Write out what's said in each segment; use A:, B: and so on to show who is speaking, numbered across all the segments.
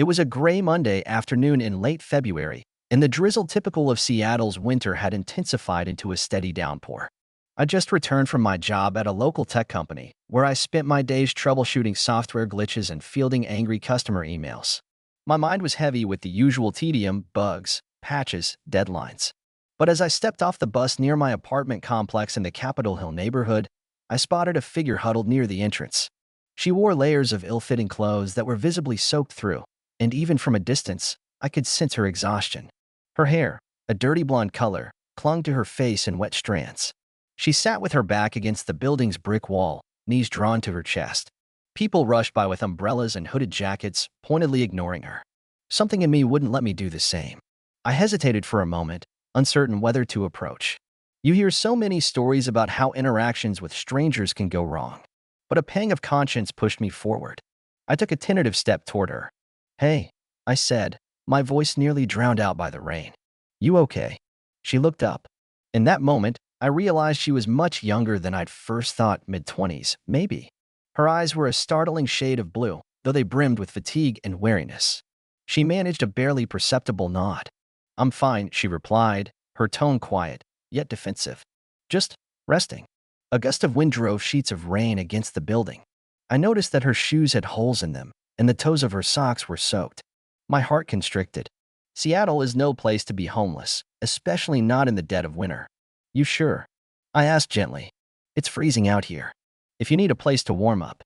A: It was a gray Monday afternoon in late February, and the drizzle typical of Seattle's winter had intensified into a steady downpour. I just returned from my job at a local tech company, where I spent my days troubleshooting software glitches and fielding angry customer emails. My mind was heavy with the usual tedium, bugs, patches, deadlines. But as I stepped off the bus near my apartment complex in the Capitol Hill neighborhood, I spotted a figure huddled near the entrance. She wore layers of ill-fitting clothes that were visibly soaked through, and even from a distance, I could sense her exhaustion. Her hair, a dirty blonde color, clung to her face in wet strands. She sat with her back against the building's brick wall, knees drawn to her chest. People rushed by with umbrellas and hooded jackets, pointedly ignoring her. Something in me wouldn't let me do the same. I hesitated for a moment, uncertain whether to approach. You hear so many stories about how interactions with strangers can go wrong. But a pang of conscience pushed me forward. I took a tentative step toward her. "Hey," I said, my voice nearly drowned out by the rain. "You okay?" She looked up. In that moment, I realized she was much younger than I'd first thought, mid-20s, maybe. Her eyes were a startling shade of blue, though they brimmed with fatigue and weariness. She managed a barely perceptible nod. "I'm fine," she replied, her tone quiet, yet defensive. "Just resting." A gust of wind drove sheets of rain against the building. I noticed that her shoes had holes in them, and the toes of her socks were soaked. My heart constricted. Seattle is no place to be homeless, especially not in the dead of winter. "You sure?" I asked gently. "It's freezing out here. If you need a place to warm up."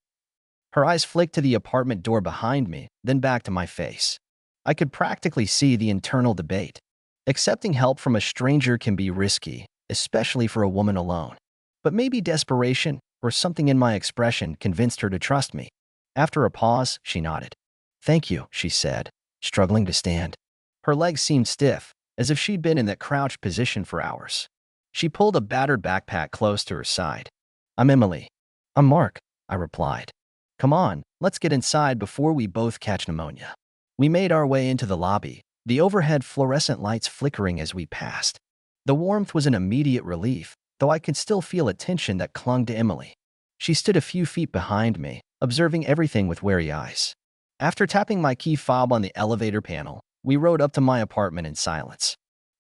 A: Her eyes flicked to the apartment door behind me, then back to my face. I could practically see the internal debate. Accepting help from a stranger can be risky, especially for a woman alone. But maybe desperation, or something in my expression, convinced her to trust me. After a pause, she nodded. "Thank you," she said, struggling to stand. Her legs seemed stiff, as if she'd been in that crouched position for hours. She pulled a battered backpack close to her side. "I'm Emily." "I'm Mark," I replied. "Come on, let's get inside before we both catch pneumonia." We made our way into the lobby, the overhead fluorescent lights flickering as we passed. The warmth was an immediate relief, though I could still feel a tension that clung to Emily. She stood a few feet behind me, observing everything with wary eyes. After tapping my key fob on the elevator panel, we rode up to my apartment in silence.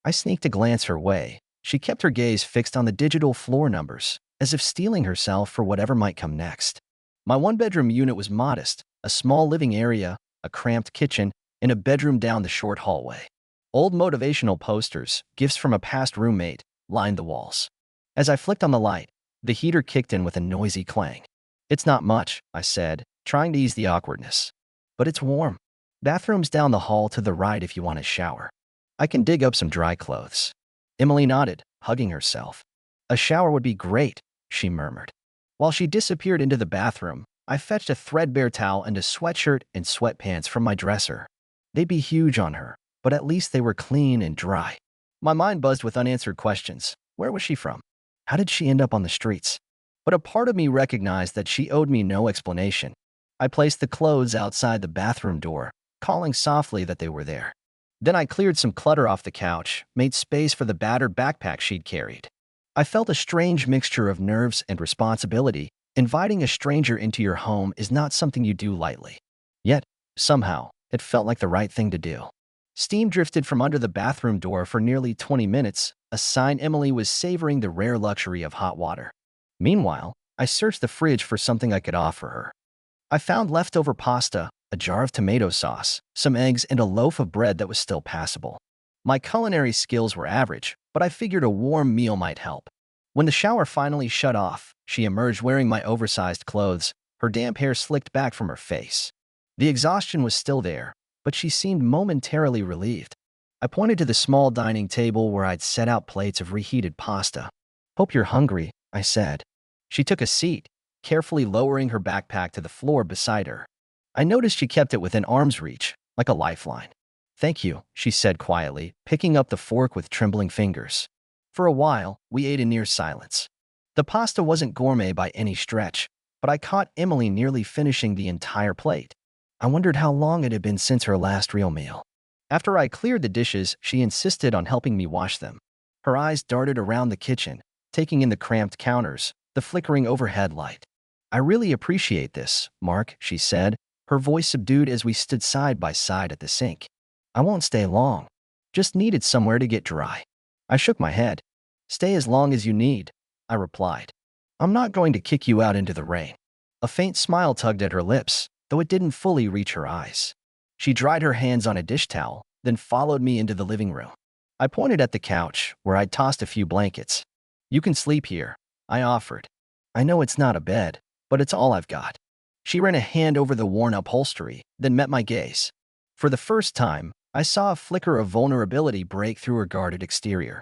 A: I sneaked a glance her way. She kept her gaze fixed on the digital floor numbers, as if steeling herself for whatever might come next. My one-bedroom unit was modest, a small living area, a cramped kitchen, and a bedroom down the short hallway. Old motivational posters, gifts from a past roommate, lined the walls. As I flicked on the light, the heater kicked in with a noisy clang. "It's not much," I said, trying to ease the awkwardness. "But it's warm. Bathroom's down the hall to the right if you want a shower. I can dig up some dry clothes." Emily nodded, hugging herself. "A shower would be great," she murmured. While she disappeared into the bathroom, I fetched a threadbare towel and a sweatshirt and sweatpants from my dresser. They'd be huge on her, but at least they were clean and dry. My mind buzzed with unanswered questions. Where was she from? How did she end up on the streets? But a part of me recognized that she owed me no explanation. I placed the clothes outside the bathroom door, calling softly that they were there. Then I cleared some clutter off the couch, made space for the battered backpack she'd carried. I felt a strange mixture of nerves and responsibility. Inviting a stranger into your home is not something you do lightly. Yet, somehow, it felt like the right thing to do. Steam drifted from under the bathroom door for nearly 20 minutes, a sign Emily was savoring the rare luxury of hot water. Meanwhile, I searched the fridge for something I could offer her. I found leftover pasta, a jar of tomato sauce, some eggs, and a loaf of bread that was still passable. My culinary skills were average, but I figured a warm meal might help. When the shower finally shut off, she emerged wearing my oversized clothes, her damp hair slicked back from her face. The exhaustion was still there, but she seemed momentarily relieved. I pointed to the small dining table where I'd set out plates of reheated pasta. "Hope you're hungry," I said. She took a seat, carefully lowering her backpack to the floor beside her. I noticed she kept it within arm's reach, like a lifeline. "Thank you," she said quietly, picking up the fork with trembling fingers. For a while, we ate in near silence. The pasta wasn't gourmet by any stretch, but I caught Emily nearly finishing the entire plate. I wondered how long it had been since her last real meal. After I cleared the dishes, she insisted on helping me wash them. Her eyes darted around the kitchen, taking in the cramped counters, the flickering overhead light. "I really appreciate this, Mark," she said, her voice subdued as we stood side by side at the sink. I won't stay long. Just needed somewhere to get dry. I shook my head. Stay as long as you need, I replied. I'm not going to kick you out into the rain. A faint smile tugged at her lips, though it didn't fully reach her eyes. She dried her hands on a dish towel, then followed me into the living room. I pointed at the couch, where I'd tossed a few blankets. You can sleep here, I offered. I know it's not a bed, but it's all I've got. She ran a hand over the worn upholstery, then met my gaze. For the first time, I saw a flicker of vulnerability break through her guarded exterior.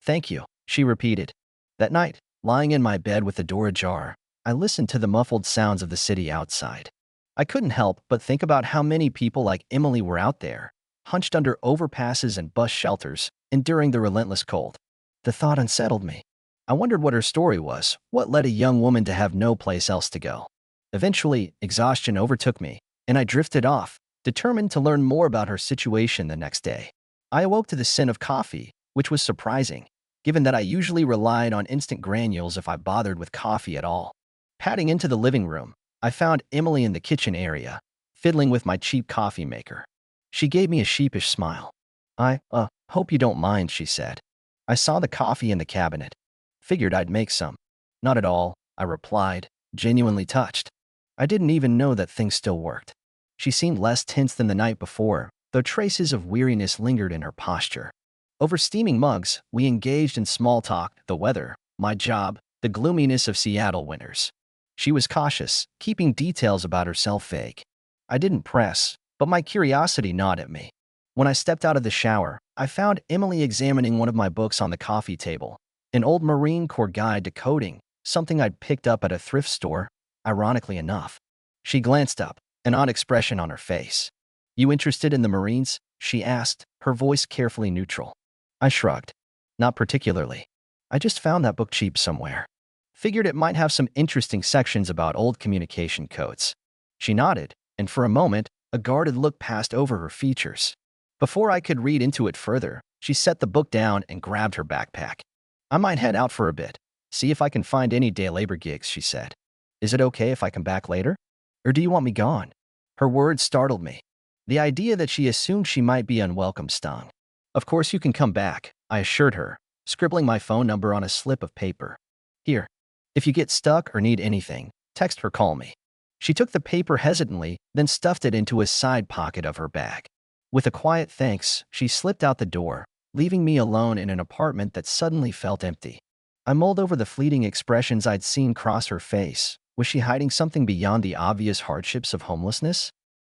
A: Thank you, she repeated. That night, lying in my bed with the door ajar, I listened to the muffled sounds of the city outside. I couldn't help but think about how many people like Emily were out there, hunched under overpasses and bus shelters, enduring the relentless cold. The thought unsettled me. I wondered what her story was, what led a young woman to have no place else to go. Eventually, exhaustion overtook me, and I drifted off, determined to learn more about her situation the next day. I awoke to the scent of coffee, which was surprising, given that I usually relied on instant granules if I bothered with coffee at all. Padding into the living room, I found Emily in the kitchen area, fiddling with my cheap coffee maker. She gave me a sheepish smile. I hope you don't mind, she said. I saw the coffee in the cabinet. Figured I'd make some. Not at all, I replied, genuinely touched. I didn't even know that things still worked. She seemed less tense than the night before, though traces of weariness lingered in her posture. Over steaming mugs, we engaged in small talk, the weather, my job, the gloominess of Seattle winters. She was cautious, keeping details about herself vague. I didn't press, but my curiosity gnawed at me. When I stepped out of the shower, I found Emily examining one of my books on the coffee table, an old Marine Corps guide to coding, something I'd picked up at a thrift store, ironically enough. She glanced up, an odd expression on her face. You interested in the Marines? She asked, her voice carefully neutral. I shrugged. Not particularly. I just found that book cheap somewhere. Figured it might have some interesting sections about old communication codes. She nodded, and for a moment, a guarded look passed over her features. Before I could read into it further, she set the book down and grabbed her backpack. I might head out for a bit, see if I can find any day labor gigs, she said. Is it okay if I come back later? Or do you want me gone? Her words startled me. The idea that she assumed she might be unwelcome stung. Of course you can come back, I assured her, scribbling my phone number on a slip of paper. Here. If you get stuck or need anything, text or call me. She took the paper hesitantly, then stuffed it into a side pocket of her bag. With a quiet thanks, she slipped out the door, leaving me alone in an apartment that suddenly felt empty. I mulled over the fleeting expressions I'd seen cross her face. Was she hiding something beyond the obvious hardships of homelessness?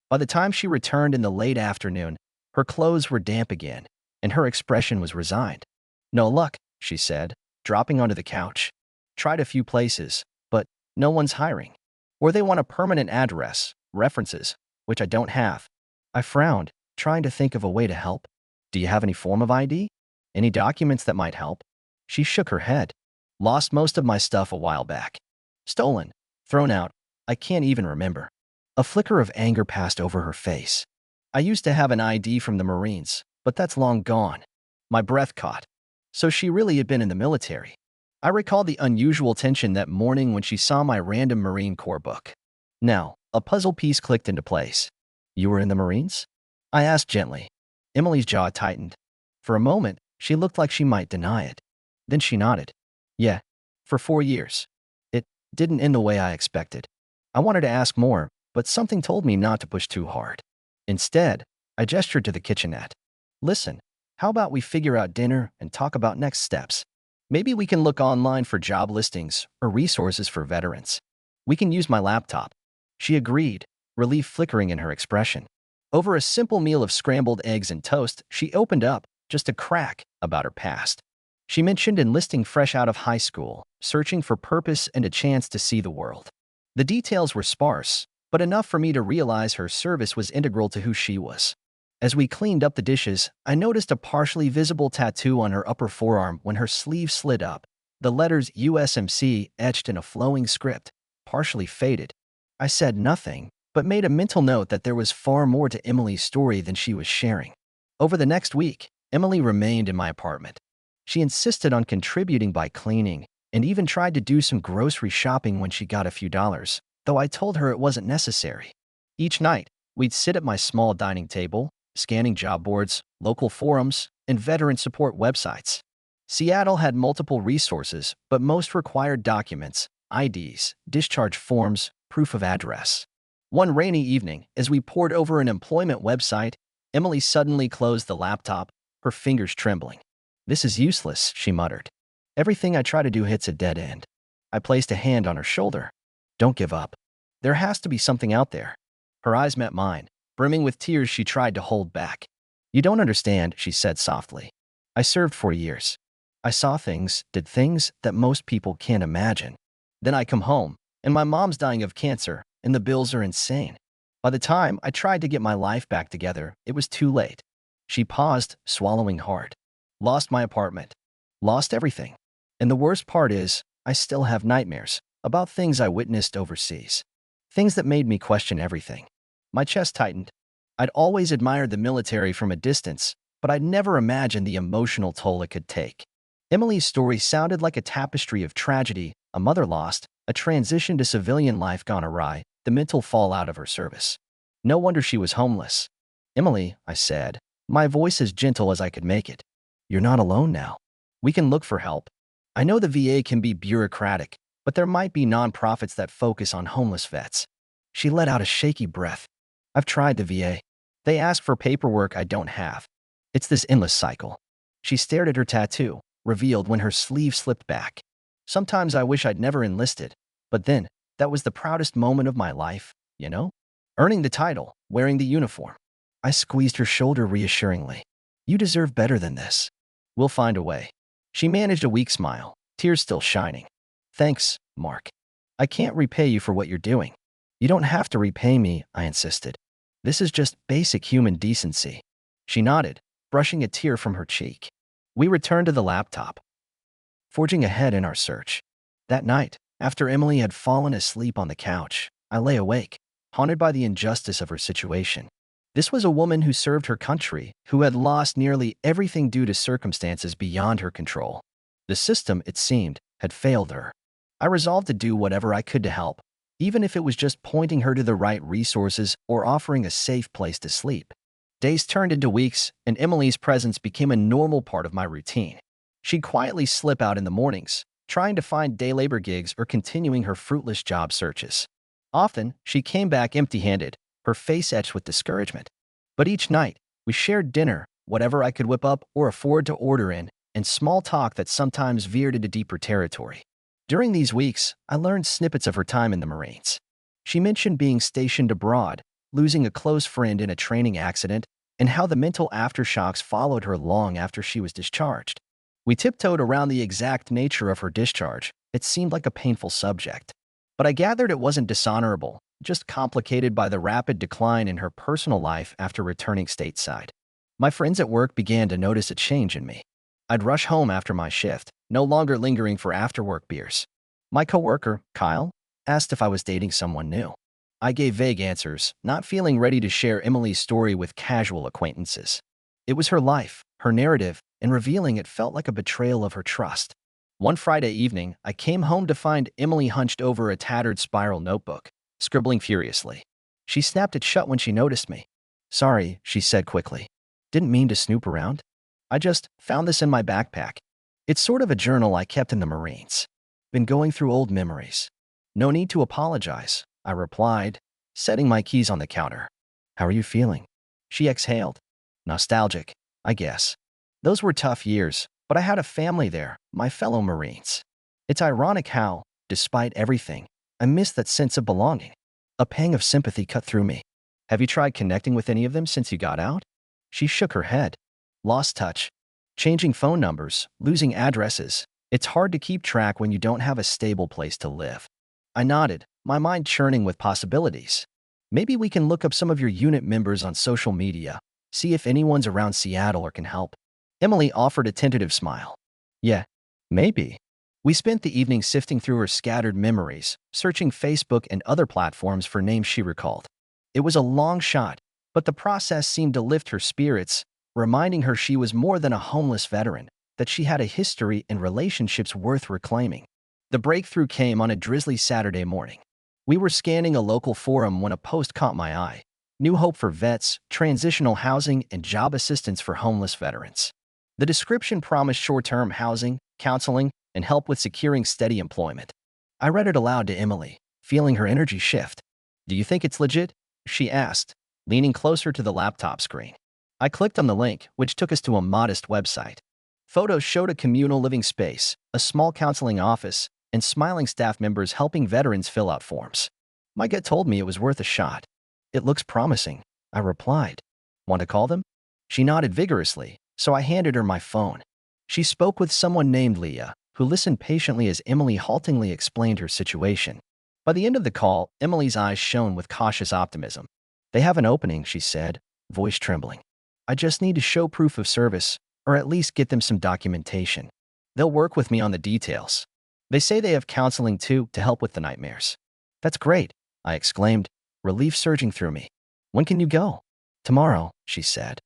A: By the time she returned in the late afternoon, her clothes were damp again, and her expression was resigned. No luck, she said, dropping onto the couch. Tried a few places, but no one's hiring. Or they want a permanent address, references, which I don't have. I frowned, trying to think of a way to help. Do you have any form of ID? Any documents that might help? She shook her head. Lost most of my stuff a while back. Stolen. Thrown out. I can't even remember. A flicker of anger passed over her face. I used to have an ID from the Marines, but that's long gone. My breath caught. So she really had been in the military. I recalled the unusual tension that morning when she saw my random Marine Corps book. Now, a puzzle piece clicked into place. You were in the Marines? I asked gently. Emily's jaw tightened. For a moment, she looked like she might deny it. Then she nodded. Yeah, for 4 years. It didn't end the way I expected. I wanted to ask more, but something told me not to push too hard. Instead, I gestured to the kitchenette. Listen, how about we figure out dinner and talk about next steps? Maybe we can look online for job listings or resources for veterans. We can use my laptop. She agreed, relief flickering in her expression. Over a simple meal of scrambled eggs and toast, she opened up, just a crack, about her past. She mentioned enlisting fresh out of high school, searching for purpose and a chance to see the world. The details were sparse, but enough for me to realize her service was integral to who she was. As we cleaned up the dishes, I noticed a partially visible tattoo on her upper forearm when her sleeve slid up, the letters USMC etched in a flowing script, partially faded. I said nothing, but made a mental note that there was far more to Emily's story than she was sharing. Over the next week, Emily remained in my apartment. She insisted on contributing by cleaning, and even tried to do some grocery shopping when she got a few dollars, though I told her it wasn't necessary. Each night, we'd sit at my small dining table, scanning job boards, local forums, and veteran support websites. Seattle had multiple resources, but most required documents, IDs, discharge forms, proof of address. One rainy evening, as we pored over an employment website, Emily suddenly closed the laptop, her fingers trembling. "This is useless," she muttered. "Everything I try to do hits a dead end." I placed a hand on her shoulder. "Don't give up. There has to be something out there." Her eyes met mine, brimming with tears she tried to hold back. "You don't understand," she said softly. "I served for years. I saw things, did things that most people can't imagine. Then I come home, and my mom's dying of cancer, and the bills are insane. By the time I tried to get my life back together, it was too late." She paused, swallowing hard. "Lost my apartment. Lost everything. And the worst part is, I still have nightmares about things I witnessed overseas. Things that made me question everything." My chest tightened. I'd always admired the military from a distance, but I'd never imagined the emotional toll it could take. Emily's story sounded like a tapestry of tragedy: a mother lost, a transition to civilian life gone awry, the mental fallout of her service. No wonder she was homeless. "Emily," I said, my voice as gentle as I could make it, "you're not alone now. We can look for help. I know the VA can be bureaucratic, but there might be nonprofits that focus on homeless vets." She let out a shaky breath. "I've tried the VA. They ask for paperwork I don't have. It's this endless cycle." She stared at her tattoo, revealed when her sleeve slipped back. "Sometimes I wish I'd never enlisted, but then, that was the proudest moment of my life, you know? Earning the title, wearing the uniform." I squeezed her shoulder reassuringly. "You deserve better than this. We'll find a way." She managed a weak smile, tears still shining. "Thanks, Mark. I can't repay you for what you're doing." "You don't have to repay me," I insisted. "This is just basic human decency." She nodded, brushing a tear from her cheek. We returned to the laptop, forging ahead in our search. That night, after Emily had fallen asleep on the couch, I lay awake, haunted by the injustice of her situation. This was a woman who served her country, who had lost nearly everything due to circumstances beyond her control. The system, it seemed, had failed her. I resolved to do whatever I could to help, even if it was just pointing her to the right resources or offering a safe place to sleep. Days turned into weeks, and Emily's presence became a normal part of my routine. She'd quietly slip out in the mornings, trying to find day labor gigs or continuing her fruitless job searches. Often, she came back empty-handed, her face etched with discouragement. But each night, we shared dinner, whatever I could whip up or afford to order in, and small talk that sometimes veered into deeper territory. During these weeks, I learned snippets of her time in the Marines. She mentioned being stationed abroad, losing a close friend in a training accident, and how the mental aftershocks followed her long after she was discharged. We tiptoed around the exact nature of her discharge. It seemed like a painful subject. But I gathered it wasn't dishonorable, just complicated by the rapid decline in her personal life after returning stateside. My friends at work began to notice a change in me. I'd rush home after my shift, no longer lingering for after-work beers. My coworker, Kyle, asked if I was dating someone new. I gave vague answers, not feeling ready to share Emily's story with casual acquaintances. It was her life, her narrative, and revealing it felt like a betrayal of her trust. One Friday evening, I came home to find Emily hunched over a tattered spiral notebook, scribbling furiously. She snapped it shut when she noticed me. "Sorry," she said quickly. "Didn't mean to snoop around. I just found this in my backpack. It's sort of a journal I kept in the Marines. Been going through old memories." "No need to apologize," I replied, setting my keys on the counter. "How are you feeling?" She exhaled. "Nostalgic, I guess. Those were tough years, but I had a family there, my fellow Marines. It's ironic how, despite everything, I miss that sense of belonging." A pang of sympathy cut through me. "Have you tried connecting with any of them since you got out?" She shook her head. "Lost touch. Changing phone numbers, losing addresses. It's hard to keep track when you don't have a stable place to live." I nodded, my mind churning with possibilities. "Maybe we can look up some of your unit members on social media, see if anyone's around Seattle or can help." Emily offered a tentative smile. "Yeah, maybe." We spent the evening sifting through her scattered memories, searching Facebook and other platforms for names she recalled. It was a long shot, but the process seemed to lift her spirits, reminding her she was more than a homeless veteran, that she had a history and relationships worth reclaiming. The breakthrough came on a drizzly Saturday morning. We were scanning a local forum when a post caught my eye. New hope for vets, transitional housing, and job assistance for homeless veterans. The description promised short-term housing, counseling, and help with securing steady employment. I read it aloud to Emily, feeling her energy shift. "Do you think it's legit?" she asked, leaning closer to the laptop screen. I clicked on the link, which took us to a modest website. Photos showed a communal living space, a small counseling office, and smiling staff members helping veterans fill out forms. My gut told me it was worth a shot. "It looks promising," I replied. "Want to call them?" She nodded vigorously, so I handed her my phone. She spoke with someone named Leah, who listened patiently as Emily haltingly explained her situation. By the end of the call, Emily's eyes shone with cautious optimism. "They have an opening," she said, voice trembling. "I just need to show proof of service, or at least get them some documentation. They'll work with me on the details. They say they have counseling too to help with the nightmares." "That's great," I exclaimed, relief surging through me. "When can you go?" "Tomorrow," she said,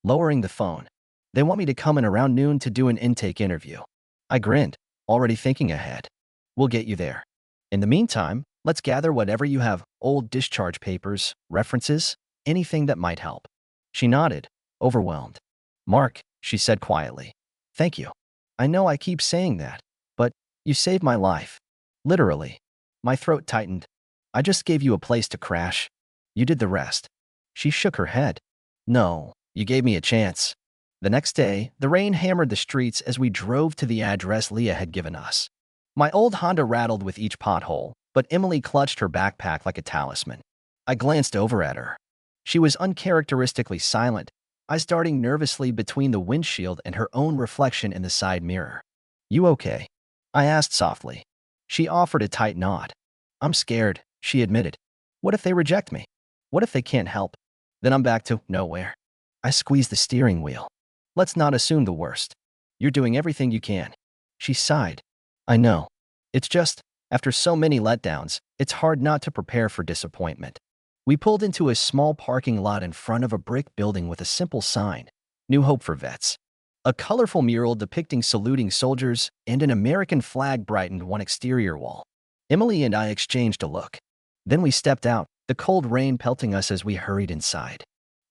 A: lowering the phone. "They want me to come in around noon to do an intake interview." I grinned, already thinking ahead. "We'll get you there. In the meantime, let's gather whatever you have, old discharge papers, references, anything that might help." She nodded, overwhelmed. "Mark," she said quietly. "Thank you. I know I keep saying that, but you saved my life. Literally." My throat tightened. "I just gave you a place to crash. You did the rest." She shook her head. "No, you gave me a chance." The next day, the rain hammered the streets as we drove to the address Leah had given us. My old Honda rattled with each pothole, but Emily clutched her backpack like a talisman. I glanced over at her. She was uncharacteristically silent, eyes darting nervously between the windshield and her own reflection in the side mirror. "You okay?" I asked softly. She offered a tight nod. "I'm scared," she admitted. "What if they reject me? What if they can't help? Then I'm back to nowhere." I squeezed the steering wheel. "Let's not assume the worst. You're doing everything you can." She sighed. "I know. It's just, after so many letdowns, it's hard not to prepare for disappointment." We pulled into a small parking lot in front of a brick building with a simple sign, "New Hope for Vets." A colorful mural depicting saluting soldiers and an American flag brightened one exterior wall. Emily and I exchanged a look. Then we stepped out, the cold rain pelting us as we hurried inside.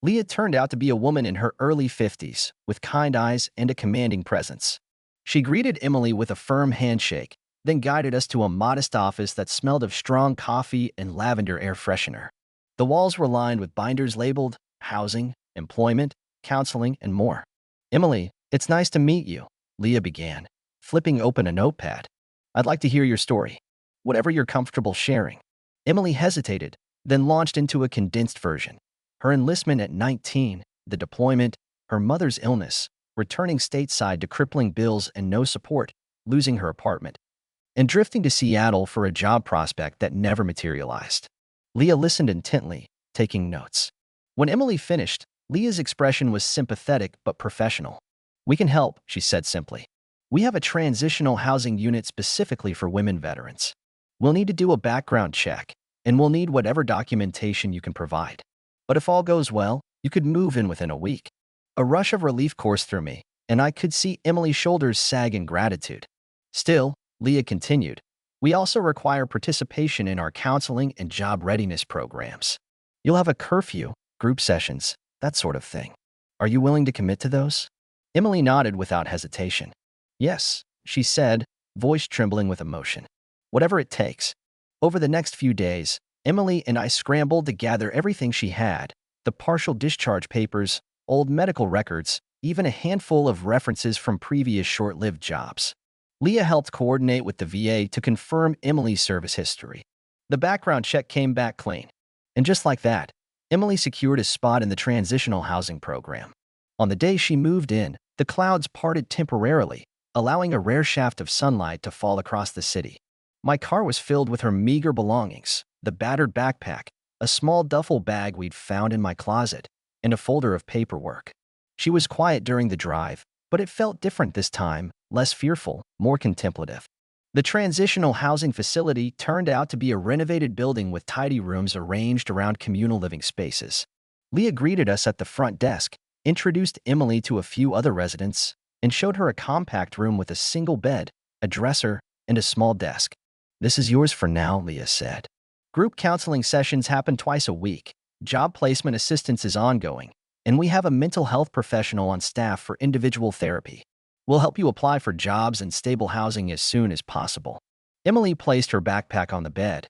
A: Leah turned out to be a woman in her early 50s, with kind eyes and a commanding presence. She greeted Emily with a firm handshake, then guided us to a modest office that smelled of strong coffee and lavender air freshener. The walls were lined with binders labeled housing, employment, counseling, and more. "Emily, it's nice to meet you," Leah began, flipping open a notepad. "I'd like to hear your story. Whatever you're comfortable sharing." Emily hesitated, then launched into a condensed version. Her enlistment at 19, the deployment, her mother's illness, returning stateside to crippling bills and no support, losing her apartment, and drifting to Seattle for a job prospect that never materialized. Leah listened intently, taking notes. When Emily finished, Leah's expression was sympathetic but professional. "We can help," she said simply. "We have a transitional housing unit specifically for women veterans. We'll need to do a background check, and we'll need whatever documentation you can provide. But if all goes well, you could move in within a week." A rush of relief coursed through me, and I could see Emily's shoulders sag in gratitude. "Still," Leah continued, "we also require participation in our counseling and job readiness programs. You'll have a curfew, group sessions, that sort of thing. Are you willing to commit to those?" Emily nodded without hesitation. "Yes," she said, voice trembling with emotion. "Whatever it takes." Over the next few days, Emily and I scrambled to gather everything she had: the partial discharge papers, old medical records, even a handful of references from previous short-lived jobs. Leah helped coordinate with the VA to confirm Emily's service history. The background check came back clean. And just like that, Emily secured a spot in the transitional housing program. On the day she moved in, the clouds parted temporarily, allowing a rare shaft of sunlight to fall across the city. My car was filled with her meager belongings: the battered backpack, a small duffel bag we'd found in my closet, and a folder of paperwork. She was quiet during the drive, but it felt different this time, less fearful, more contemplative. The transitional housing facility turned out to be a renovated building with tidy rooms arranged around communal living spaces. Leah greeted us at the front desk, introduced Emily to a few other residents, and showed her a compact room with a single bed, a dresser, and a small desk. "This is yours for now," Leah said. Group counseling sessions happen twice a week. Job placement assistance is ongoing, and we have a mental health professional on staff for individual therapy. We'll help you apply for jobs and stable housing as soon as possible. Emily placed her backpack on the bed,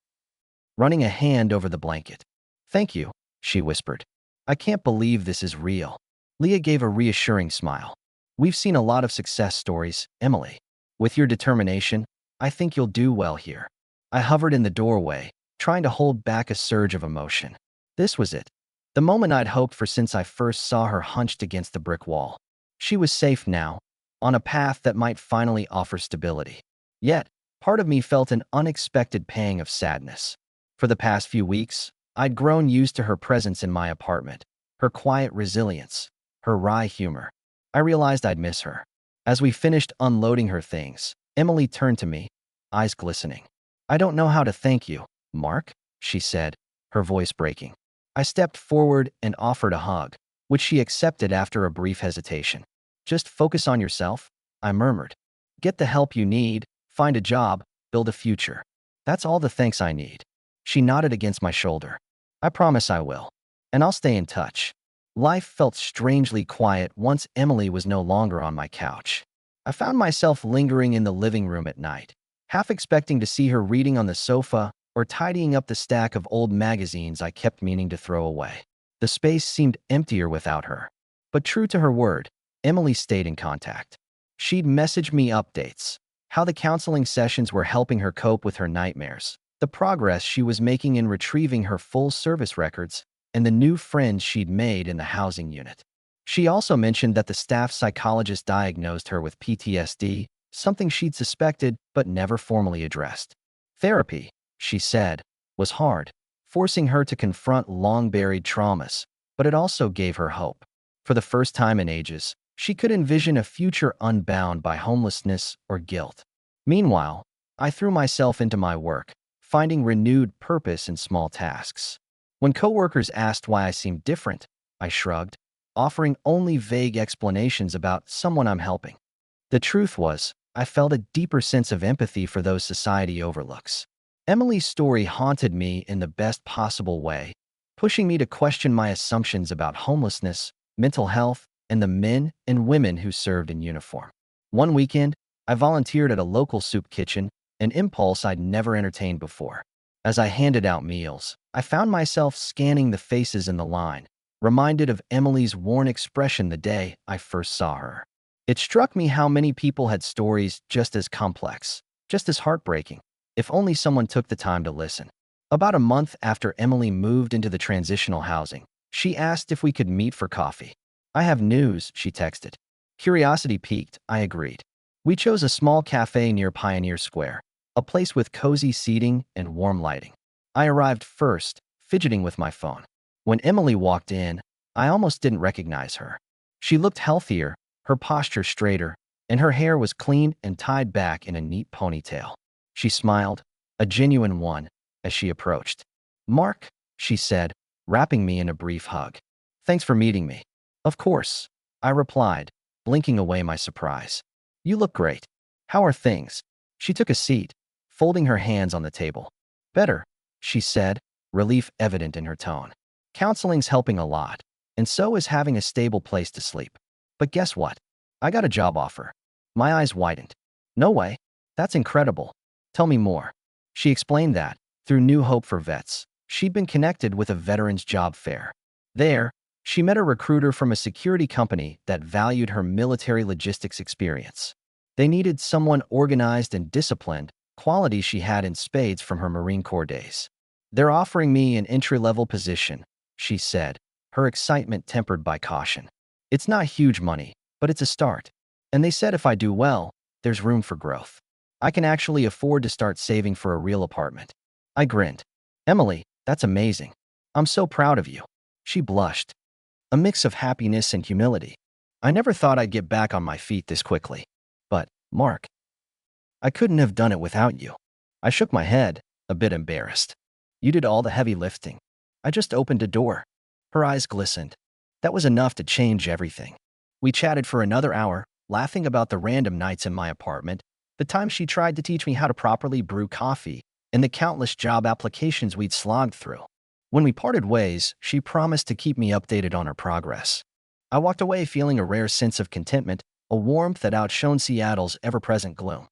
A: running a hand over the blanket. Thank you, she whispered. I can't believe this is real. Leah gave a reassuring smile. We've seen a lot of success stories, Emily. With your determination, I think you'll do well here. I hovered in the doorway, trying to hold back a surge of emotion. This was it. The moment I'd hoped for since I first saw her hunched against the brick wall. She was safe now, on a path that might finally offer stability. Yet, part of me felt an unexpected pang of sadness. For the past few weeks, I'd grown used to her presence in my apartment, her quiet resilience, her wry humor. I realized I'd miss her. As we finished unloading her things, Emily turned to me, eyes glistening. I don't know how to thank you, Mark, she said, her voice breaking. I stepped forward and offered a hug, which she accepted after a brief hesitation. Just focus on yourself, I murmured. Get the help you need, find a job, build a future. That's all the thanks I need. She nodded against my shoulder. I promise I will. And I'll stay in touch. Life felt strangely quiet once Emily was no longer on my couch. I found myself lingering in the living room at night, half expecting to see her reading on the sofa or tidying up the stack of old magazines I kept meaning to throw away. The space seemed emptier without her. But true to her word, Emily stayed in contact. She'd message me updates, how the counseling sessions were helping her cope with her nightmares, the progress she was making in retrieving her full service records, and the new friends she'd made in the housing unit. She also mentioned that the staff psychologist diagnosed her with PTSD, something she'd suspected but never formally addressed. Therapy, she said, was hard, forcing her to confront long-buried traumas, but it also gave her hope. For the first time in ages, she could envision a future unbound by homelessness or guilt. Meanwhile, I threw myself into my work, finding renewed purpose in small tasks. When coworkers asked why I seemed different, I shrugged, offering only vague explanations about someone I'm helping. The truth was, I felt a deeper sense of empathy for those society overlooks. Emily's story haunted me in the best possible way, pushing me to question my assumptions about homelessness, mental health, and the men and women who served in uniform. One weekend, I volunteered at a local soup kitchen, an impulse I'd never entertained before. As I handed out meals, I found myself scanning the faces in the line, reminded of Emily's worn expression the day I first saw her. It struck me how many people had stories just as complex, just as heartbreaking, if only someone took the time to listen. About a month after Emily moved into the transitional housing, she asked if we could meet for coffee. I have news, she texted. Curiosity piqued, I agreed. We chose a small cafe near Pioneer Square, a place with cozy seating and warm lighting. I arrived first, fidgeting with my phone. When Emily walked in, I almost didn't recognize her. She looked healthier, her posture straighter, and her hair was clean and tied back in a neat ponytail. She smiled, a genuine one, as she approached. Mark, she said, wrapping me in a brief hug. Thanks for meeting me. Of course, I replied, blinking away my surprise. You look great. How are things? She took a seat, folding her hands on the table. Better, she said, relief evident in her tone. Counseling's helping a lot, and so is having a stable place to sleep. But guess what? I got a job offer. My eyes widened. No way. That's incredible. Tell me more. She explained that, through New Hope for Vets, she'd been connected with a veterans job fair. There, she met a recruiter from a security company that valued her military logistics experience. They needed someone organized and disciplined, qualities she had in spades from her Marine Corps days. They're offering me an entry-level position, she said, her excitement tempered by caution. It's not huge money, but it's a start. And they said if I do well, there's room for growth. I can actually afford to start saving for a real apartment. I grinned. Emily, that's amazing. I'm so proud of you. She blushed. A mix of happiness and humility. I never thought I'd get back on my feet this quickly. But, Mark, I couldn't have done it without you. I shook my head, a bit embarrassed. You did all the heavy lifting. I just opened a door. Her eyes glistened. That was enough to change everything. We chatted for another hour, laughing about the random nights in my apartment, the time she tried to teach me how to properly brew coffee, and the countless job applications we'd slogged through. When we parted ways, she promised to keep me updated on her progress. I walked away feeling a rare sense of contentment, a warmth that outshone Seattle's ever-present gloom.